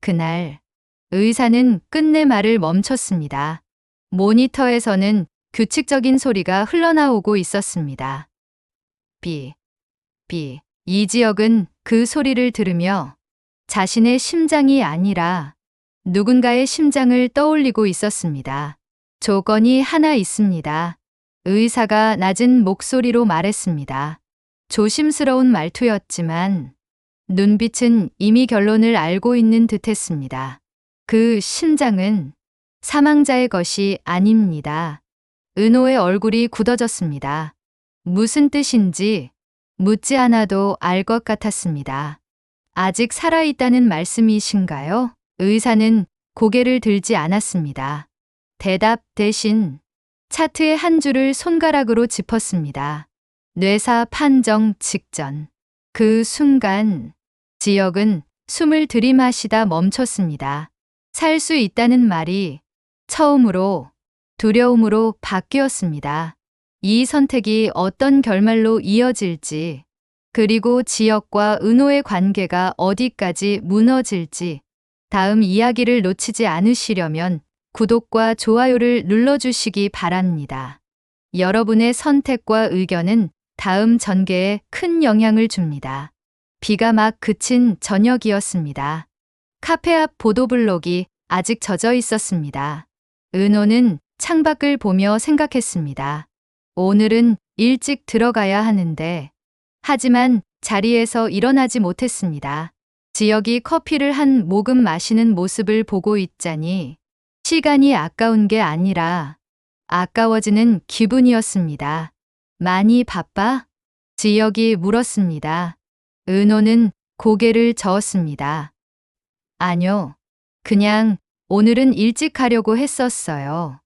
그날 의사는 끝내 말을 멈췄습니다. 모니터에서는 규칙적인 소리가 흘러나오고 있었습니다. 비, 비. 이지혁은 그 소리를 들으며 자신의 심장이 아니라 누군가의 심장을 떠올리고 있었습니다. 조건이 하나 있습니다. 의사가 낮은 목소리로 말했습니다. 조심스러운 말투였지만 눈빛은 이미 결론을 알고 있는 듯했습니다. 그 심장은 사망자의 것이 아닙니다. 은호의 얼굴이 굳어졌습니다. 무슨 뜻인지 묻지 않아도 알 것 같았습니다. 아직 살아있다는 말씀이신가요? 의사는 고개를 들지 않았습니다. 대답 대신 차트의 한 줄을 손가락으로 짚었습니다. 뇌사 판정 직전. 그 순간 지혁은 숨을 들이마시다 멈췄습니다. 살 수 있다는 말이 처음으로 두려움으로 바뀌었습니다. 이 선택이 어떤 결말로 이어질지, 그리고 지혁과 은호의 관계가 어디까지 무너질지, 다음 이야기를 놓치지 않으시려면 구독과 좋아요를 눌러주시기 바랍니다. 여러분의 선택과 의견은 다음 전개에 큰 영향을 줍니다. 비가 막 그친 저녁이었습니다. 카페 앞 보도블록이 아직 젖어 있었습니다. 은호는 창밖을 보며 생각했습니다. 오늘은 일찍 들어가야 하는데, 하지만 자리에서 일어나지 못했습니다. 지혁이 커피를 한 모금 마시는 모습을 보고 있자니 시간이 아까운 게 아니라 아까워지는 기분이었습니다. 많이 바빠? 지혁이 물었습니다. 은호는 고개를 저었습니다. 아뇨, 그냥 오늘은 일찍 가려고 했었어요.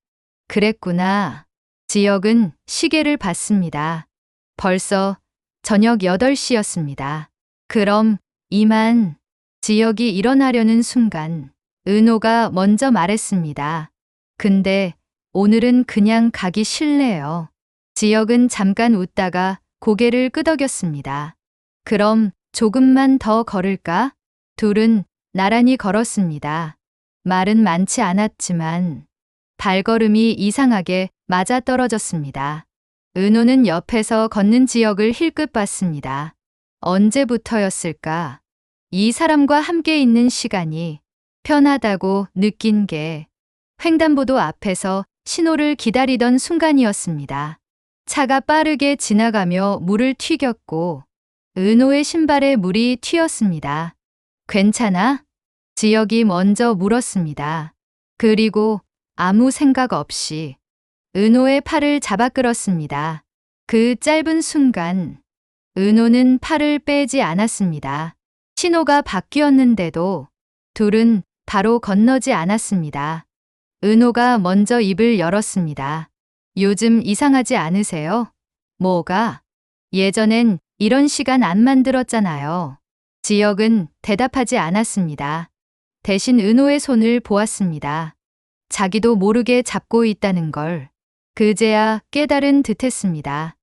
그랬구나. 지혁은 시계를 봤습니다. 벌써 저녁 8시였습니다. 그럼 이만. 지혁이 일어나려는 순간 은호가 먼저 말했습니다. 근데 오늘은 그냥 가기 싫네요. 지혁은 잠깐 웃다가 고개를 끄덕였습니다. 그럼 조금만 더 걸을까? 둘은 나란히 걸었습니다. 말은 많지 않았지만 발걸음이 이상하게 맞아떨어졌습니다. 은호는 옆에서 걷는 지혁을 힐끗 봤습니다. 언제부터였을까? 이 사람과 함께 있는 시간이 편하다고 느낀 게 횡단보도 앞에서 신호를 기다리던 순간이었습니다. 차가 빠르게 지나가며 물을 튀겼고 은호의 신발에 물이 튀었습니다. 괜찮아? 지혁이 먼저 물었습니다. 그리고 아무 생각 없이 은호의 팔을 잡아 끌었습니다. 그 짧은 순간 은호는 팔을 빼지 않았습니다. 신호가 바뀌었는데도 둘은 바로 건너지 않았습니다. 은호가 먼저 입을 열었습니다. 요즘 이상하지 않으세요? 뭐가? 예전엔 이런 시간 안 만들었잖아요. 지혁은 대답하지 않았습니다. 대신 은호의 손을 보았습니다. 자기도 모르게 잡고 있다는 걸 그제야 깨달은 듯했습니다.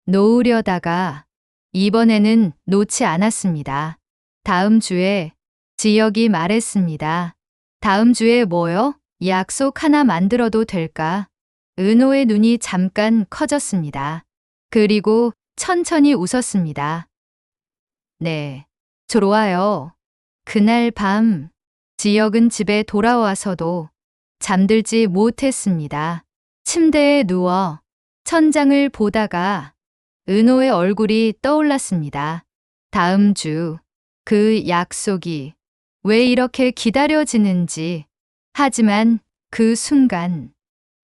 놓으려다가 이번에는 놓지 않았습니다. 다음 주에 지혁이 말했습니다. 다음 주에 뭐요? 약속 하나 만들어도 될까? 은호의 눈이 잠깐 커졌습니다. 그리고 천천히 웃었습니다. 네, 좋아요. 그날 밤 지혁은 집에 돌아와서도 잠들지 못했습니다. 침대에 누워 천장을 보다가 은호의 얼굴이 떠올랐습니다. 다음 주 그 약속이 왜 이렇게 기다려지는지. 하지만 그 순간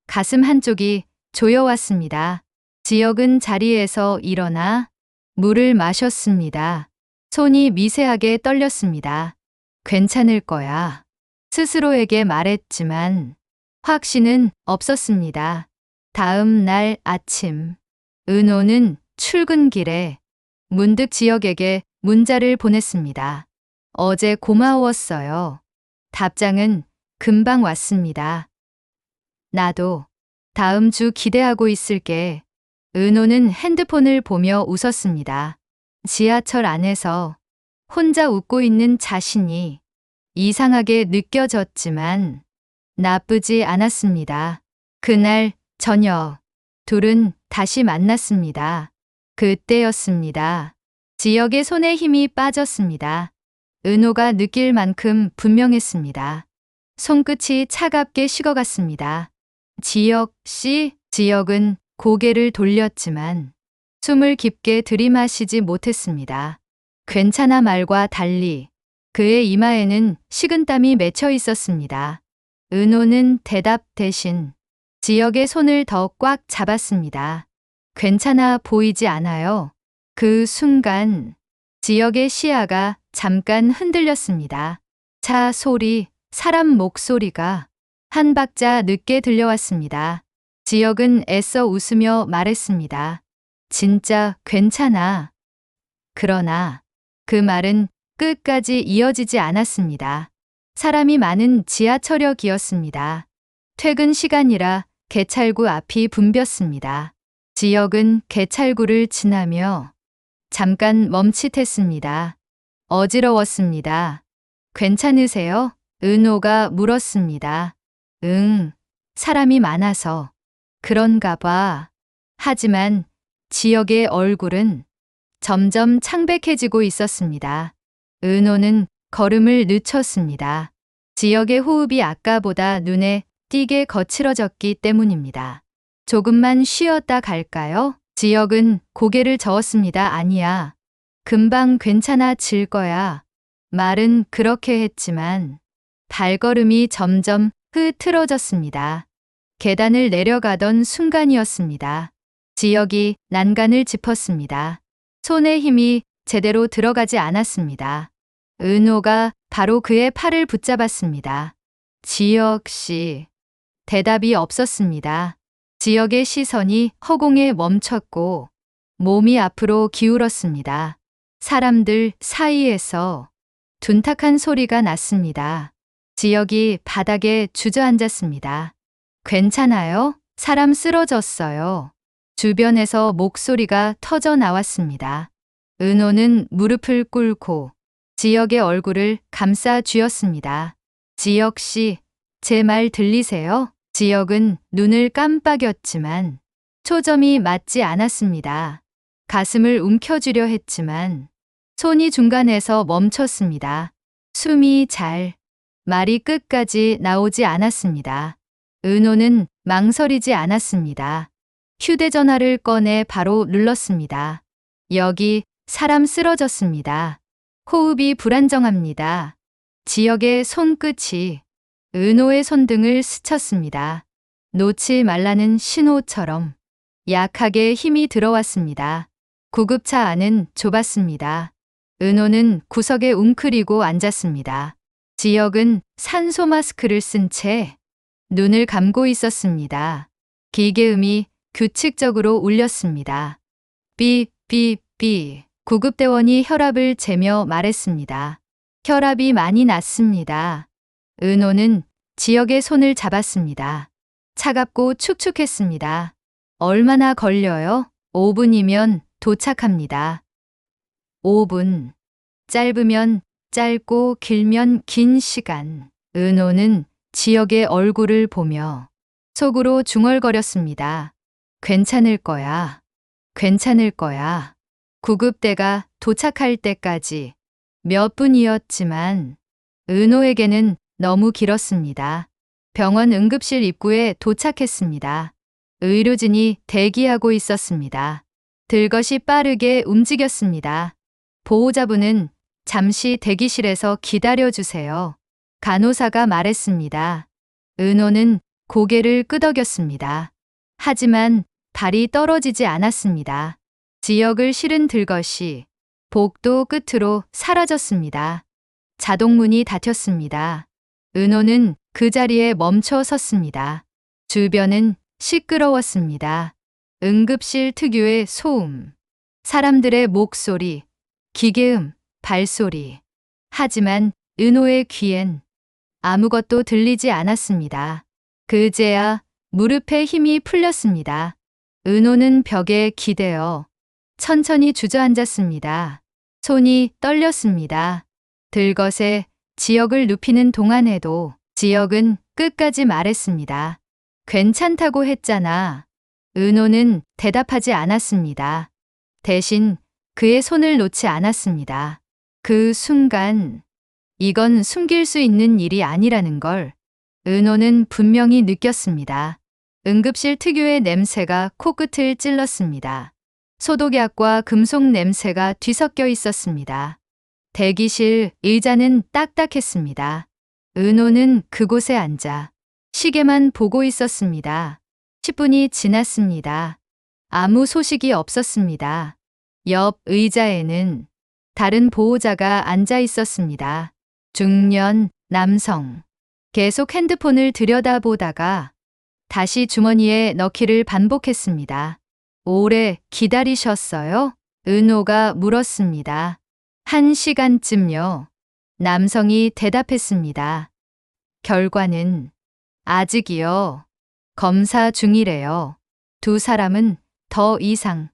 가슴 한쪽이 조여왔습니다. 지혁은 자리에서 일어나 물을 마셨습니다. 손이 미세하게 떨렸습니다. 괜찮을 거야. 스스로에게 말했지만 확신은 없었습니다. 다음 날 아침, 은호는 출근길에 문득 지혁에게 문자를 보냈습니다. 어제 고마웠어요. 답장은 금방 왔습니다. 나도 다음 주 기대하고 있을게. 은호는 핸드폰을 보며 웃었습니다. 지하철 안에서 혼자 웃고 있는 자신이 이상하게 느껴졌지만 나쁘지 않았습니다. 그날 저녁, 둘은 다시 만났습니다. 그때였습니다. 지역의 손에 힘이 빠졌습니다. 은호가 느낄 만큼 분명했습니다. 손끝이 차갑게 식어갔습니다. 지역 씨, 지역은 고개를 돌렸지만 숨을 깊게 들이마시지 못했습니다. 괜찮아 말과 달리 그의 이마에는 식은땀이 맺혀 있었습니다. 은호는 대답 대신 지역의 손을 더 꽉 잡았습니다. 괜찮아 보이지 않아요. 그 순간 지역의 시야가 잠깐 흔들렸습니다. 차 소리, 사람 목소리가 한 박자 늦게 들려왔습니다. 지역은 애써 웃으며 말했습니다. 진짜 괜찮아. 그러나 그 말은 끝까지 이어지지 않았습니다. 사람이 많은 지하철역이었습니다. 퇴근 시간이라 개찰구 앞이 붐볐습니다. 지역은 개찰구를 지나며 잠깐 멈칫했습니다. 어지러웠습니다. 괜찮으세요? 은호가 물었습니다. 응, 사람이 많아서. 그런가 봐. 하지만 지역의 얼굴은 점점 창백해지고 있었습니다. 은호는 걸음을 늦췄습니다. 지역의 호흡이 아까보다 눈에 띄게 거칠어졌기 때문입니다. 조금만 쉬었다 갈까요? 지역은 고개를 저었습니다. 아니야. 금방 괜찮아질 거야. 말은 그렇게 했지만 발걸음이 점점 흐트러졌습니다. 계단을 내려가던 순간이었습니다. 지역이 난간을 짚었습니다. 손에 힘이 제대로 들어가지 않았습니다. 은호가 바로 그의 팔을 붙잡았습니다. 지역 씨. 대답이 없었습니다. 지역의 시선이 허공에 멈췄고 몸이 앞으로 기울었습니다. 사람들 사이에서 둔탁한 소리가 났습니다. 지역이 바닥에 주저앉았습니다. 괜찮아요? 사람 쓰러졌어요. 주변에서 목소리가 터져 나왔습니다. 은호는 무릎을 꿇고 지역의 얼굴을 감싸 쥐었습니다. 지역 씨, 제 말 들리세요? 지역은 눈을 깜빡였지만 초점이 맞지 않았습니다. 가슴을 움켜쥐려 했지만 손이 중간에서 멈췄습니다. 숨이 잘, 말이 끝까지 나오지 않았습니다. 은호는 망설이지 않았습니다. 휴대전화를 꺼내 바로 눌렀습니다. 여기 사람 쓰러졌습니다. 호흡이 불안정합니다. 지역의 손끝이 은호의 손등을 스쳤습니다. 놓지 말라는 신호처럼 약하게 힘이 들어왔습니다. 구급차 안은 좁았습니다. 은호는 구석에 웅크리고 앉았습니다. 지역은 산소 마스크를 쓴 채 눈을 감고 있었습니다. 기계음이 규칙적으로 울렸습니다. 삐삐삐. 구급대원이 혈압을 재며 말했습니다. 혈압이 많이 낮습니다. 은호는 지역의 손을 잡았습니다. 차갑고 축축했습니다. 얼마나 걸려요? 5분이면 도착합니다. 5분. 짧으면 짧고 길면 긴 시간. 은호는 지역의 얼굴을 보며 속으로 중얼거렸습니다. 괜찮을 거야. 괜찮을 거야. 구급대가 도착할 때까지 몇 분이었지만 은호에게는 너무 길었습니다. 병원 응급실 입구에 도착했습니다. 의료진이 대기하고 있었습니다. 들것이 빠르게 움직였습니다. 보호자분은 잠시 대기실에서 기다려주세요. 간호사가 말했습니다. 은호는 고개를 끄덕였습니다. 하지만 발이 떨어지지 않았습니다. 지역을 실은 들것이 복도 끝으로 사라졌습니다. 자동문이 닫혔습니다. 은호는 그 자리에 멈춰 섰습니다. 주변은 시끄러웠습니다. 응급실 특유의 소음, 사람들의 목소리, 기계음, 발소리. 하지만 은호의 귀엔 아무것도 들리지 않았습니다. 그제야 무릎에 힘이 풀렸습니다. 은호는 벽에 기대어 천천히 주저앉았습니다. 손이 떨렸습니다. 들것에 지역을 눕히는 동안에도 지역은 끝까지 말했습니다. 괜찮다고 했잖아. 은호는 대답하지 않았습니다. 대신 그의 손을 놓지 않았습니다. 그 순간 이건 숨길 수 있는 일이 아니라는 걸 은호는 분명히 느꼈습니다. 응급실 특유의 냄새가 코끝을 찔렀습니다. 소독약과 금속 냄새가 뒤섞여 있었습니다. 대기실 의자는 딱딱했습니다. 은호는 그곳에 앉아 시계만 보고 있었습니다. 10분이 지났습니다. 아무 소식이 없었습니다. 옆 의자에는 다른 보호자가 앉아 있었습니다. 중년 남성. 계속 핸드폰을 들여다보다가 다시 주머니에 넣기를 반복했습니다. 오래 기다리셨어요? 은호가 물었습니다. 1시간쯤요. 남성이 대답했습니다. 결과는 아직이요. 검사 중이래요. 두 사람은 더 이상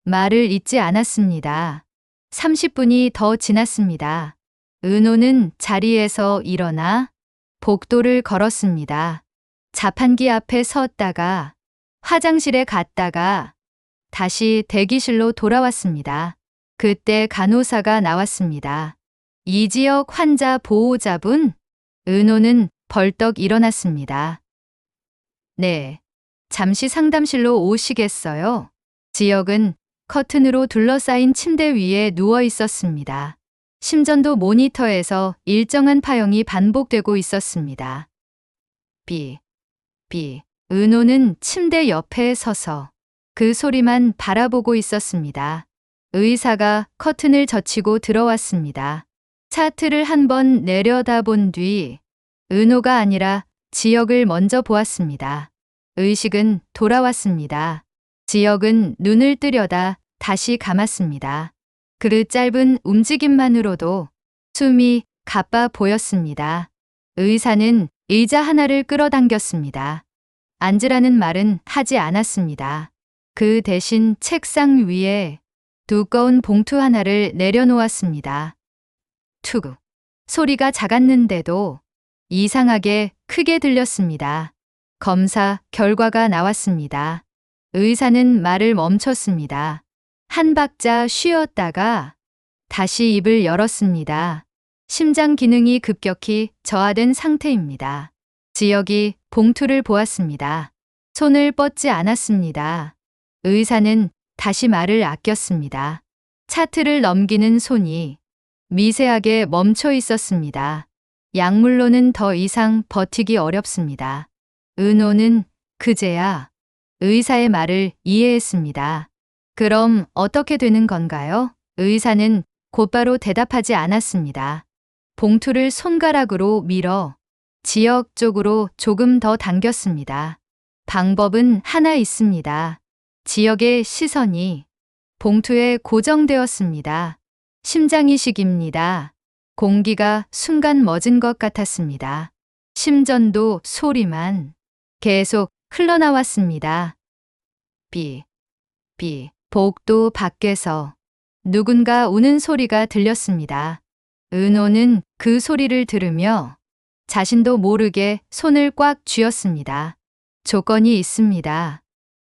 말을 잇지 않았습니다. 30분이 더 지났습니다. 은호는 자리에서 일어나 복도를 걸었습니다. 자판기 앞에 섰다가 화장실에 갔다가 다시 대기실로 돌아왔습니다. 그때 간호사가 나왔습니다. 이 지역 환자 보호자분? 은호는 벌떡 일어났습니다. 네. 잠시 상담실로 오시겠어요? 지역은 커튼으로 둘러싸인 침대 위에 누워 있었습니다. 심전도 모니터에서 일정한 파형이 반복되고 있었습니다. 비. 은호는 침대 옆에 서서 그 소리만 바라보고 있었습니다. 의사가 커튼을 젖히고 들어왔습니다. 차트를 한번 내려다본 뒤 은호가 아니라 지역을 먼저 보았습니다. 의식은 돌아왔습니다. 지역은 눈을 뜨려다 다시 감았습니다. 그 짧은 움직임만으로도 숨이 가빠 보였습니다. 의사는 의자 하나를 끌어당겼습니다. 앉으라는 말은 하지 않았습니다. 그 대신 책상 위에 두꺼운 봉투 하나를 내려놓았습니다. 투구. 소리가 작았는데도 이상하게 크게 들렸습니다. 검사 결과가 나왔습니다. 의사는 말을 멈췄습니다. 한 박자 쉬었다가 다시 입을 열었습니다. 심장 기능이 급격히 저하된 상태입니다. 지역이 봉투를 보았습니다. 손을 뻗지 않았습니다. 의사는 다시 말을 아꼈습니다. 차트를 넘기는 손이 미세하게 멈춰 있었습니다. 약물로는 더 이상 버티기 어렵습니다. 은호는 그제야 의사의 말을 이해했습니다. 그럼 어떻게 되는 건가요? 의사는 곧바로 대답하지 않았습니다. 봉투를 손가락으로 밀어 지역 쪽으로 조금 더 당겼습니다. 방법은 하나 있습니다. 지역의 시선이 봉투에 고정되었습니다. 심장이식입니다. 공기가 순간 멎은 것 같았습니다. 심전도 소리만 계속 흘러나왔습니다. 복도 밖에서 누군가 우는 소리가 들렸습니다. 은호는 그 소리를 들으며 자신도 모르게 손을 꽉 쥐었습니다. 조건이 있습니다.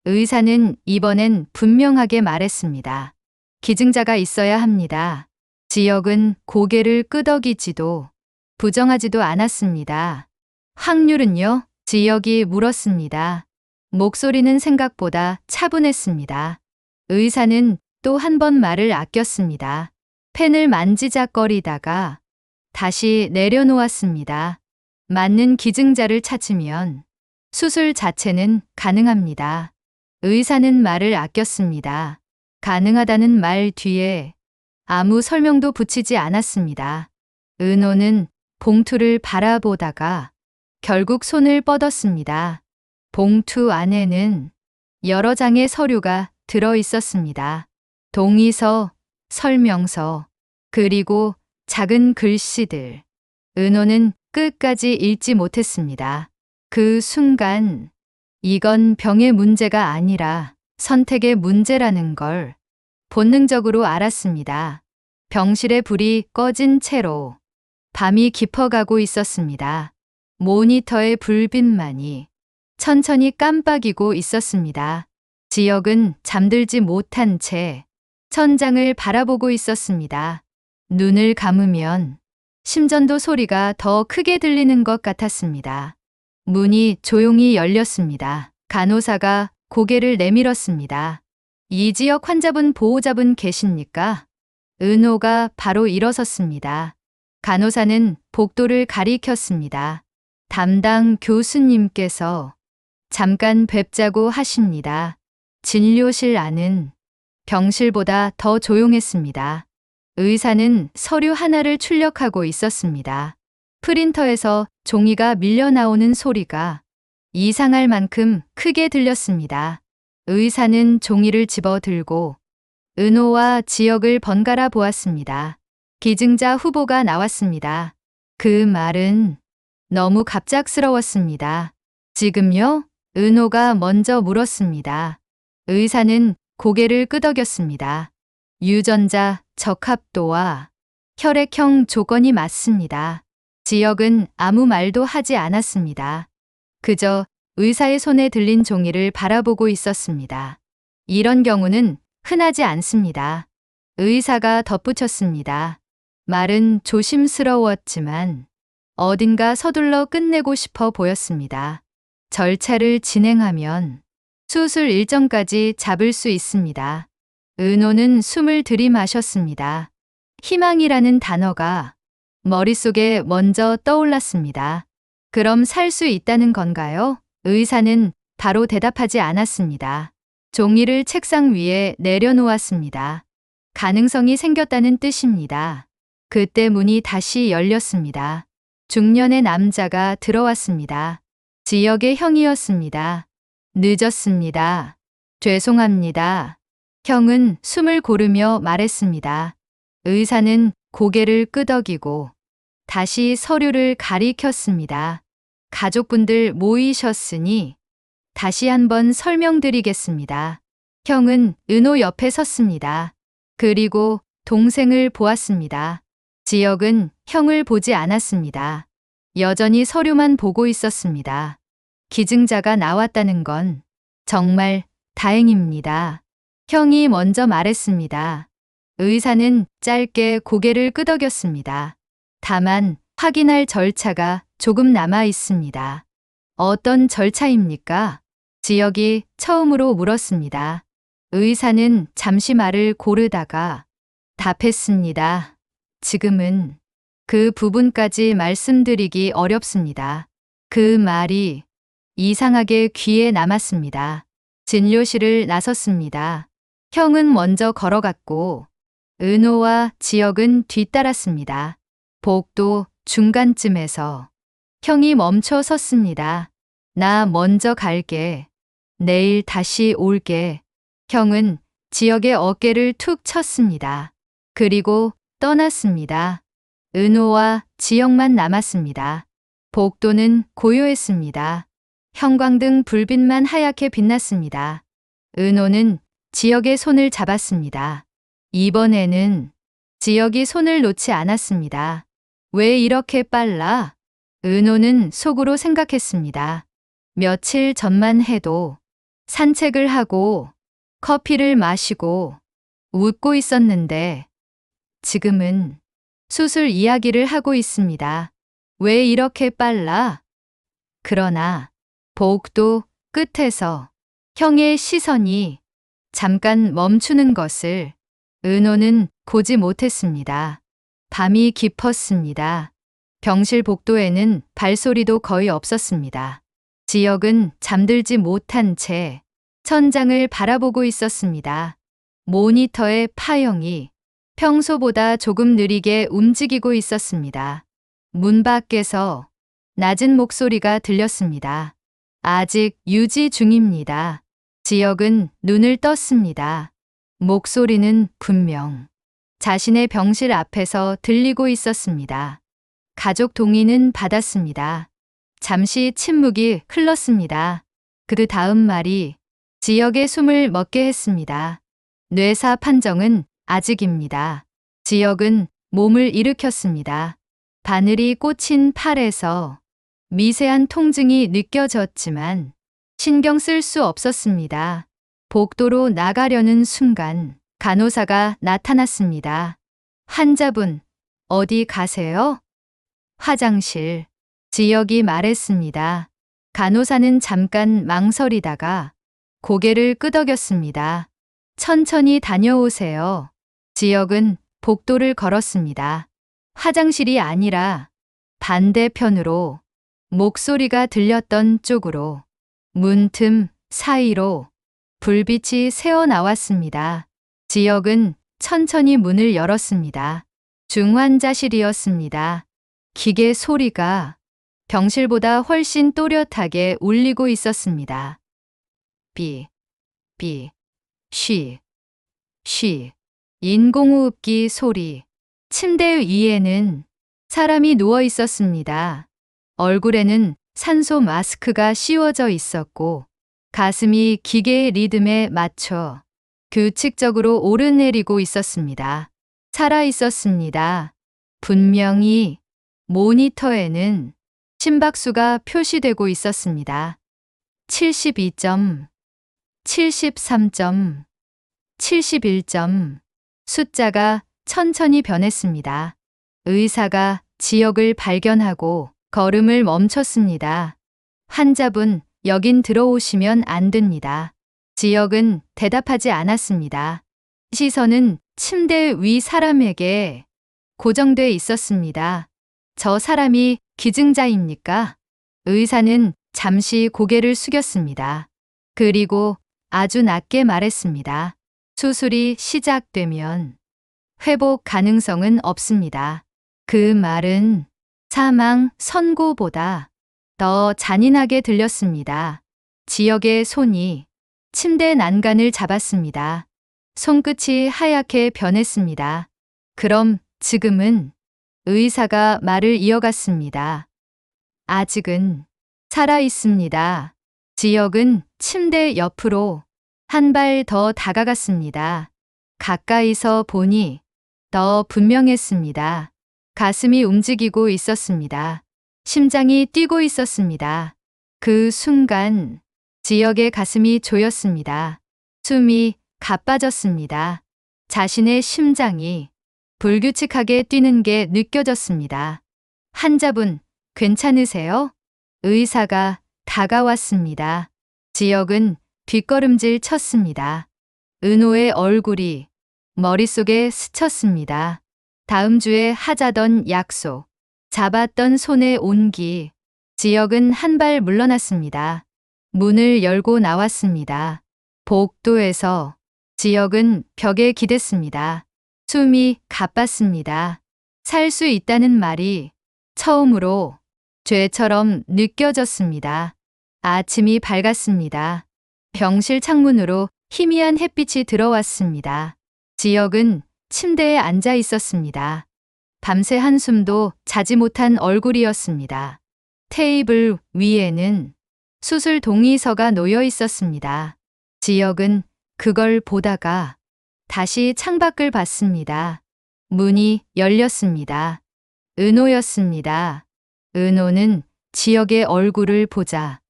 의사는 이번엔 분명하게 말했습니다. 기증자가 있어야 합니다. 지역은 고개를 끄덕이지도 부정하지도 않았습니다. 확률은요? 지역이 물었습니다. 목소리는 생각보다 차분했습니다. 의사는 또 한 번 말을 아꼈습니다. 펜을 만지작거리다가 다시 내려놓았습니다. 맞는 기증자를 찾으면 수술 자체는 가능합니다. 의사는 말을 아꼈습니다. 가능하다는 말 뒤에 아무 설명도 붙이지 않았습니다. 은호는 봉투를 바라보다가 결국 손을 뻗었습니다. 봉투 안에는 여러 장의 서류가 들어 있었습니다. 동의서, 설명서, 그리고 작은 글씨들. 은호는 끝까지 읽지 못했습니다. 그 순간 이건 병의 문제가 아니라 선택의 문제라는 걸 본능적으로 알았습니다. 병실의 불이 꺼진 채로 밤이 깊어가고 있었습니다. 모니터의 불빛만이 천천히 깜빡이고 있었습니다. 지역은 잠들지 못한 채 천장을 바라보고 있었습니다. 눈을 감으면 심전도 소리가 더 크게 들리는 것 같았습니다. 문이 조용히 열렸습니다. 간호사가 고개를 내밀었습니다. 이 지역 환자분 보호자분 계십니까? 은호가 바로 일어섰습니다. 간호사는 복도를 가리켰습니다. 담당 교수님께서 잠깐 뵙자고 하십니다. 진료실 안은 병실보다 더 조용했습니다. 의사는 서류 하나를 출력하고 있었습니다. 프린터에서 종이가 밀려 나오는 소리가 이상할 만큼 크게 들렸습니다. 의사는 종이를 집어 들고 은호와 지역을 번갈아 보았습니다. 기증자 후보가 나왔습니다. 그 말은 너무 갑작스러웠습니다. 지금요? 은호가 먼저 물었습니다. 의사는 고개를 끄덕였습니다. 유전자 적합도와 혈액형 조건이 맞습니다. 지역은 아무 말도 하지 않았습니다. 그저 의사의 손에 들린 종이를 바라보고 있었습니다. 이런 경우는 흔하지 않습니다. 의사가 덧붙였습니다. 말은 조심스러웠지만 어딘가 서둘러 끝내고 싶어 보였습니다. 절차를 진행하면 수술 일정까지 잡을 수 있습니다. 은호는 숨을 들이마셨습니다. 희망이라는 단어가 머릿속에 먼저 떠올랐습니다. 그럼 살 수 있다는 건가요? 의사는 바로 대답하지 않았습니다. 종이를 책상 위에 내려놓았습니다. 가능성이 생겼다는 뜻입니다. 그때 문이 다시 열렸습니다. 중년의 남자가 들어왔습니다. 지역의 형이었습니다. 늦었습니다. 죄송합니다. 형은 숨을 고르며 말했습니다. 의사는 고개를 끄덕이고 다시 서류를 가리켰습니다. 가족분들 모이셨으니 다시 한번 설명드리겠습니다. 형은 은호 옆에 섰습니다. 그리고 동생을 보았습니다. 지역은 형을 보지 않았습니다. 여전히 서류만 보고 있었습니다. 기증자가 나왔다는 건 정말 다행입니다. 형이 먼저 말했습니다. 의사는 짧게 고개를 끄덕였습니다. 다만 확인할 절차가 조금 남아 있습니다. 어떤 절차입니까? 지역이 처음으로 물었습니다. 의사는 잠시 말을 고르다가 답했습니다. 지금은 그 부분까지 말씀드리기 어렵습니다. 그 말이 이상하게 귀에 남았습니다. 진료실을 나섰습니다. 형은 먼저 걸어갔고 은호와 지역은 뒤따랐습니다. 복도 중간쯤에서 형이 멈춰 섰습니다. 나 먼저 갈게. 내일 다시 올게. 형은 지역의 어깨를 툭 쳤습니다. 그리고 떠났습니다. 은호와 지역만 남았습니다. 복도는 고요했습니다. 형광등 불빛만 하얗게 빛났습니다. 은호는 지역의 손을 잡았습니다. 이번에는 지역이 손을 놓지 않았습니다. 왜 이렇게 빨라? 은호는 속으로 생각했습니다. 며칠 전만 해도 산책을 하고 커피를 마시고 웃고 있었는데 지금은 수술 이야기를 하고 있습니다. 왜 이렇게 빨라? 그러나 복도 끝에서 형의 시선이 잠깐 멈추는 것을 은호는 보지 못했습니다. 밤이 깊었습니다. 병실 복도에는 발소리도 거의 없었습니다. 지역은 잠들지 못한 채 천장을 바라보고 있었습니다. 모니터의 파형이 평소보다 조금 느리게 움직이고 있었습니다. 문 밖에서 낮은 목소리가 들렸습니다. 아직 유지 중입니다. 지역은 눈을 떴습니다. 목소리는 분명 자신의 병실 앞에서 들리고 있었습니다. 가족 동의는 받았습니다. 잠시 침묵이 흘렀습니다. 그 다음 말이 지역의 숨을 멎게 했습니다. 뇌사 판정은 아직입니다. 지역은 몸을 일으켰습니다. 바늘이 꽂힌 팔에서 미세한 통증이 느껴졌지만 신경 쓸 수 없었습니다. 복도로 나가려는 순간 간호사가 나타났습니다. 환자분, 어디 가세요? 화장실. 지역이 말했습니다. 간호사는 잠깐 망설이다가 고개를 끄덕였습니다. 천천히 다녀오세요. 지역은 복도를 걸었습니다. 화장실이 아니라 반대편으로 목소리가 들렸던 쪽으로 문틈 사이로 불빛이 새어 나왔습니다. 지역은 천천히 문을 열었습니다. 중환자실이었습니다. 기계 소리가 병실보다 훨씬 또렷하게 울리고 있었습니다. 삐, 삐, 쉬, 쉬. 인공호흡기 소리. 침대 위에는 사람이 누워 있었습니다. 얼굴에는 산소 마스크가 씌워져 있었고 가슴이 기계의 리듬에 맞춰 규칙적으로 오르내리고 있었습니다. 살아 있었습니다. 분명히 모니터에는 심박수가 표시되고 있었습니다. 72점, 73점, 71점. 숫자가 천천히 변했습니다. 의사가 지역을 발견하고 걸음을 멈췄습니다. 환자분, 여긴 들어오시면 안 됩니다. 지역은 대답하지 않았습니다. 시선은 침대 위 사람에게 고정돼 있었습니다. 저 사람이 기증자입니까? 의사는 잠시 고개를 숙였습니다. 그리고 아주 낮게 말했습니다. 수술이 시작되면 회복 가능성은 없습니다. 그 말은 사망 선고보다 더 잔인하게 들렸습니다. 지역의 손이 침대 난간을 잡았습니다. 손끝이 하얗게 변했습니다. 그럼 지금은 의사가 말을 이어갔습니다. 아직은 살아 있습니다. 지역은 침대 옆으로 한 발 더 다가갔습니다. 가까이서 보니 더 분명했습니다. 가슴이 움직이고 있었습니다. 심장이 뛰고 있었습니다. 그 순간 지역의 가슴이 조였습니다. 숨이 가빠졌습니다. 자신의 심장이 불규칙하게 뛰는 게 느껴졌습니다. 환자분, 괜찮으세요? 의사가 다가왔습니다. 지역은 뒷걸음질 쳤습니다. 은호의 얼굴이 머릿속에 스쳤습니다. 다음 주에 하자던 약속, 잡았던 손의 온기. 지역은 한 발 물러났습니다. 문을 열고 나왔습니다. 복도에서 지역은 벽에 기댔습니다. 숨이 가빴습니다. 살 수 있다는 말이 처음으로 죄처럼 느껴졌습니다. 아침이 밝았습니다. 병실 창문으로 희미한 햇빛이 들어왔습니다. 지역은 침대에 앉아 있었습니다. 밤새 한숨도 자지 못한 얼굴이었습니다. 테이블 위에는 수술 동의서가 놓여 있었습니다. 지역은 그걸 보다가 다시 창밖을 봤습니다. 문이 열렸습니다. 은호였습니다. 은호는 지역의 얼굴을 보자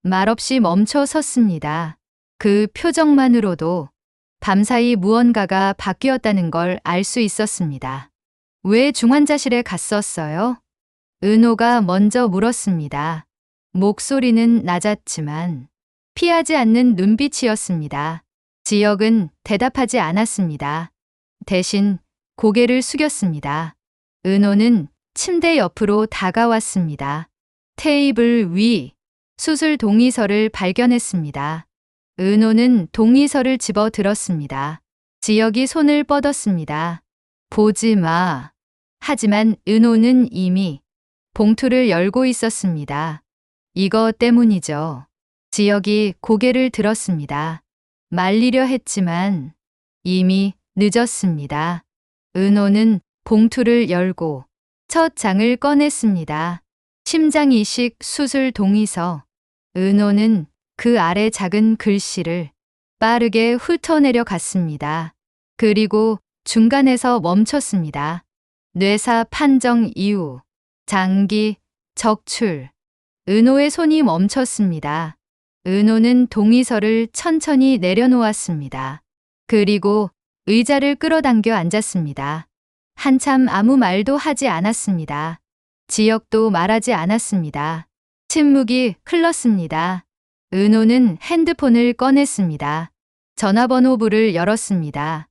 말없이 멈춰 섰습니다. 그 표정만으로도 밤사이 무언가가 바뀌었다는 걸 알 수 있었습니다. 왜 중환자실에 갔었어요? 은호가 먼저 물었습니다. 목소리는 낮았지만 피하지 않는 눈빛이었습니다. 지역은 대답하지 않았습니다. 대신 고개를 숙였습니다. 은호는 침대 옆으로 다가왔습니다. 테이블 위 수술 동의서를 발견했습니다. 은호는 동의서를 집어 들었습니다. 지역이 손을 뻗었습니다. 보지 마. 하지만 은호는 이미 봉투를 열고 있었습니다. 이거 때문이죠. 지역이 고개를 들었습니다. 말리려 했지만 이미 늦었습니다. 은호는 봉투를 열고 첫 장을 꺼냈습니다. 심장이식 수술 동의서. 은호는 그 아래 작은 글씨를 빠르게 훑어내려 갔습니다. 그리고 중간에서 멈췄습니다. 뇌사 판정 이후 장기, 적출. 은호의 손이 멈췄습니다. 은호는 동의서를 천천히 내려놓았습니다. 그리고 의자를 끌어당겨 앉았습니다. 한참 아무 말도 하지 않았습니다. 지역도 말하지 않았습니다. 침묵이 흘렀습니다. 은호는 핸드폰을 꺼냈습니다. 전화번호부를 열었습니다.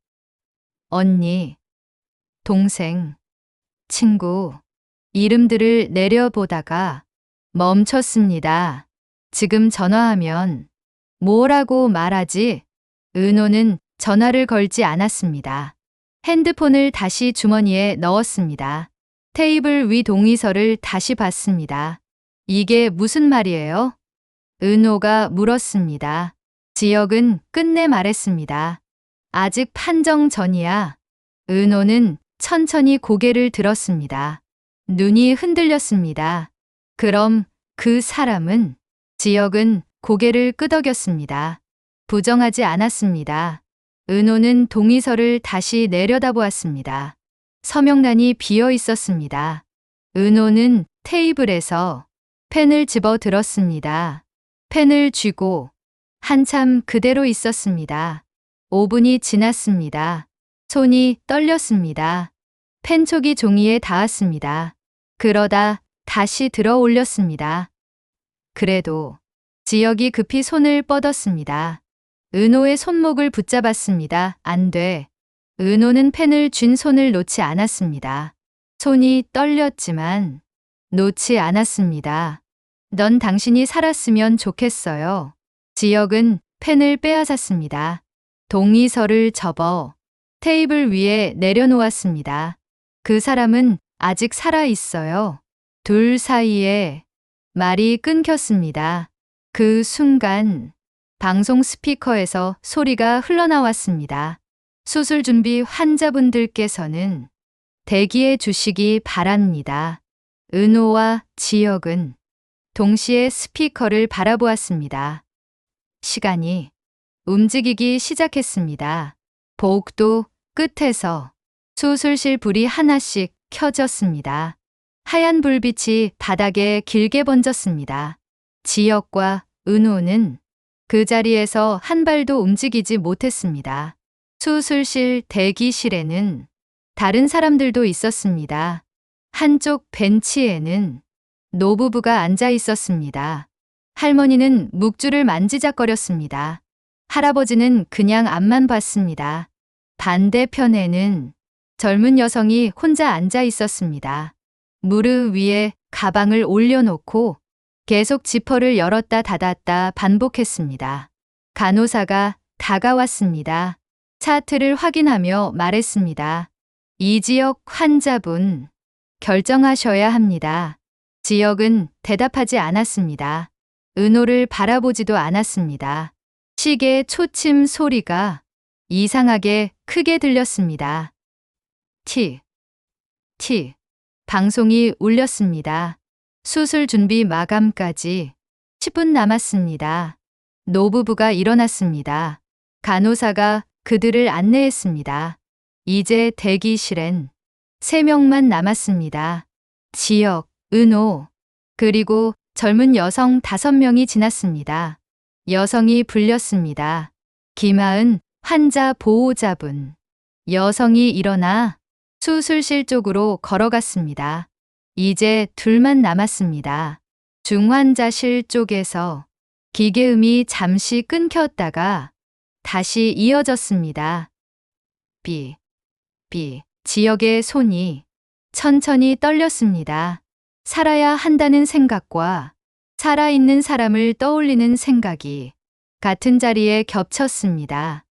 언니, 동생, 친구, 이름들을 내려보다가 멈췄습니다. 지금 전화하면 뭐라고 말하지? 은호는 전화를 걸지 않았습니다. 핸드폰을 다시 주머니에 넣었습니다. 테이블 위 동의서를 다시 봤습니다. 이게 무슨 말이에요? 은호가 물었습니다. 지역은 끝내 말했습니다. 아직 판정 전이야. 은호는 천천히 고개를 들었습니다. 눈이 흔들렸습니다. 그럼 그 사람은? 지역은 고개를 끄덕였습니다. 부정하지 않았습니다. 은호는 동의서를 다시 내려다보았습니다. 서명란이 비어 있었습니다. 은호는 테이블에서 펜을 집어 들었습니다. 펜을 쥐고 한참 그대로 있었습니다. 5분이 지났습니다. 손이 떨렸습니다. 펜촉이 종이에 닿았습니다. 그러다 다시 들어 올렸습니다. 그래도 지역이 급히 손을 뻗었습니다. 은호의 손목을 붙잡았습니다. 안 돼. 은호는 펜을 쥔 손을 놓지 않았습니다. 손이 떨렸지만 놓지 않았습니다. 넌 당신이 살았으면 좋겠어요. 지역은 펜을 빼앗았습니다. 동의서를 접어 테이블 위에 내려놓았습니다. 그 사람은 아직 살아 있어요. 둘 사이에 말이 끊겼습니다. 그 순간 방송 스피커에서 소리가 흘러나왔습니다. 수술 준비 환자분들께서는 대기해 주시기 바랍니다. 은호와 지역은 동시에 스피커를 바라보았습니다. 시간이 움직이기 시작했습니다. 복도 끝에서 수술실 불이 하나씩 켜졌습니다. 하얀 불빛이 바닥에 길게 번졌습니다. 지역과 은호는 그 자리에서 한 발도 움직이지 못했습니다. 수술실 대기실에는 다른 사람들도 있었습니다. 한쪽 벤치에는 노부부가 앉아 있었습니다. 할머니는 묵주를 만지작거렸습니다. 할아버지는 그냥 앞만 봤습니다. 반대편에는 젊은 여성이 혼자 앉아 있었습니다. 무릎 위에 가방을 올려놓고 계속 지퍼를 열었다 닫았다 반복했습니다. 간호사가 다가왔습니다. 차트를 확인하며 말했습니다. 이 지역 환자분 결정하셔야 합니다. 지역은 대답하지 않았습니다. 은호를 바라보지도 않았습니다. 시계 초침 소리가 이상하게 크게 들렸습니다. 티, 티. 방송이 울렸습니다. 수술 준비 마감까지 10분 남았습니다. 노부부가 일어났습니다. 간호사가 그들을 안내했습니다. 이제 대기실엔 3명만 남았습니다. 지역, 은호, 그리고 젊은 여성 5명이 지났습니다. 여성이 불렸습니다. 김하은 환자 보호자분. 여성이 일어나 수술실 쪽으로 걸어갔습니다. 이제 둘만 남았습니다. 중환자실 쪽에서 기계음이 잠시 끊겼다가 다시 이어졌습니다. 비, 지역의 손이 천천히 떨렸습니다. 살아야 한다는 생각과 살아있는 사람을 떠올리는 생각이 같은 자리에 겹쳤습니다.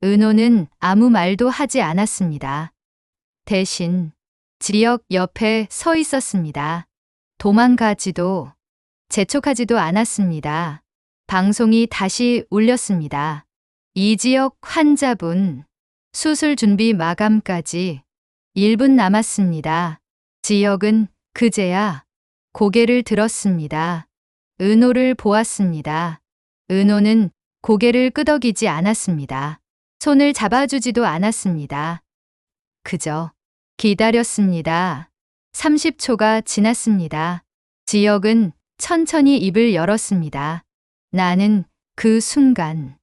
은호는 아무 말도 하지 않았습니다. 대신 지역 옆에 서 있었습니다. 도망가지도 재촉하지도 않았습니다. 방송이 다시 울렸습니다. 이 지역 환자분 수술 준비 마감까지 1분 남았습니다. 지역은 그제야 고개를 들었습니다. 은호를 보았습니다. 은호는 고개를 끄덕이지 않았습니다. 손을 잡아주지도 않았습니다. 그저 기다렸습니다. 30초가 지났습니다. 지역은 천천히 입을 열었습니다. 나는 그 순간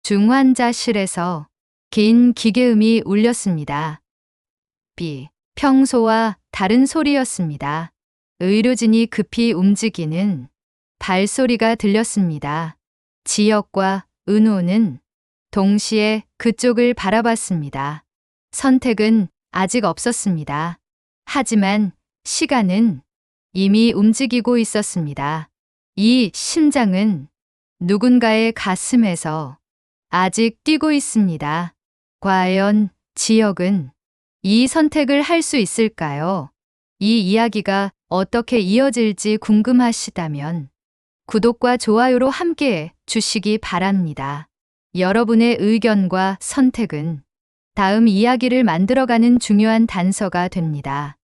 중환자실에서 긴 기계음이 울렸습니다. 평소와 다른 소리였습니다. 의료진이 급히 움직이는 발소리가 들렸습니다. 지역과 은호는 동시에 그쪽을 바라봤습니다. 선택은 아직 없었습니다. 하지만 시간은 이미 움직이고 있었습니다. 이 심장은 누군가의 가슴에서 아직 뛰고 있습니다. 과연 지역은 이 선택을 할 수 있을까요? 이 이야기가 어떻게 이어질지 궁금하시다면 구독과 좋아요로 함께 주시기 바랍니다. 여러분의 의견과 선택은 다음 이야기를 만들어가는 중요한 단서가 됩니다.